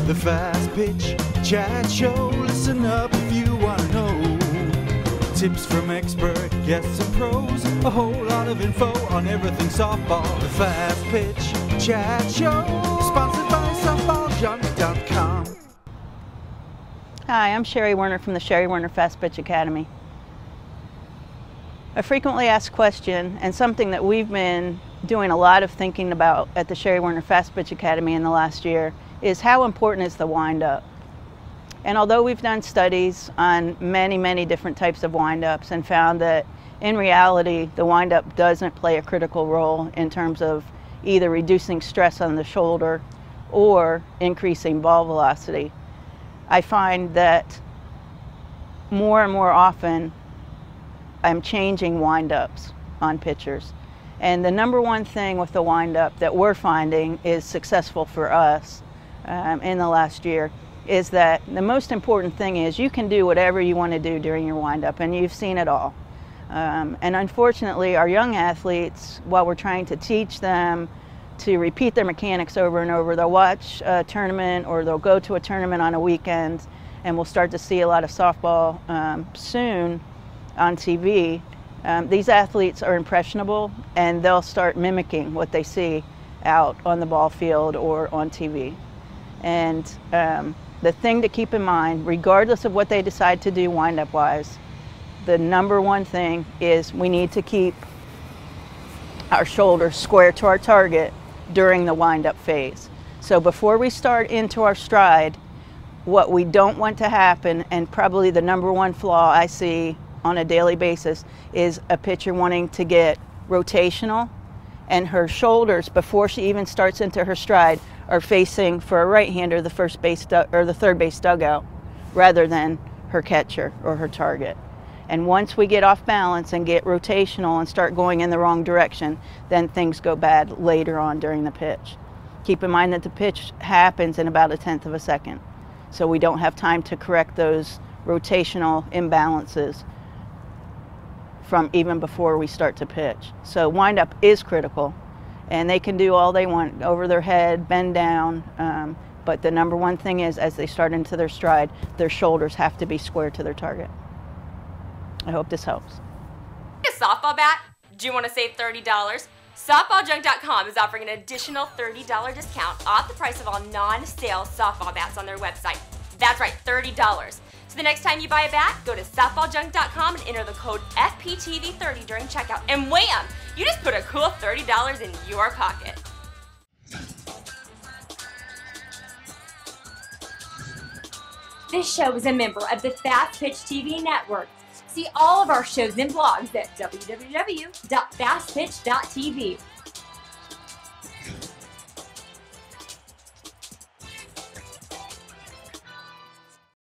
The Fast Pitch Chat Show. Listen up if you want to know. Tips from expert guests and pros. A whole lot of info on everything softball. The Fast Pitch Chat Show. Sponsored by softballjunk.com. Hi, I'm Sherry Werner from the Sherry Werner Fastpitch Academy. A frequently asked question, and something that we've been doing a lot of thinking about at the Sherry Werner Fastpitch Academy in the last year, is how important is the windup? And although we've done studies on many different types of windups and found that in reality the windup doesn't play a critical role in terms of either reducing stress on the shoulder or increasing ball velocity, I find that more and more often I'm changing windups on pitchers. And the number one thing with the windup that we're finding is successful for us in the last year is that the most important thing is you can do whatever you want to do during your windup, and you've seen it all. And unfortunately, our young athletes, while we're trying to teach them to repeat their mechanics over and over, they'll watch a tournament or they'll go to a tournament on a weekend, and we'll start to see a lot of softball soon on TV. These athletes are impressionable, and they'll start mimicking what they see out on the ball field or on TV. And the thing to keep in mind, regardless of what they decide to do wind-up wise, the number one thing is we need to keep our shoulders square to our target during the wind-up phase. So before we start into our stride, what we don't want to happen, and probably the number one flaw I see on a daily basis, is a pitcher wanting to get rotational, and her shoulders, before she even starts into her stride, are facing, for a right-hander, the first base or the third base dugout, rather than her catcher or her target. And once we get off balance and get rotational and start going in the wrong direction, then things go bad later on during the pitch. Keep in mind that the pitch happens in about 1/10 of a second, so we don't have time to correct those rotational imbalances from even before we start to pitch. So windup is critical, and they can do all they want, over their head, bend down, but the number one thing is, as they start into their stride, their shoulders have to be square to their target. I hope this helps. A softball bat? Do you want to save $30? Softballjunk.com is offering an additional $30 discount off the price of all non-sale softball bats on their website. That's right, $30. So the next time you buy a bat, go to softballjunk.com and enter the code FPTV30 during checkout. And wham! You just put a cool $30 in your pocket. This show is a member of the Fast Pitch TV network. See all of our shows and blogs at www.fastpitch.tv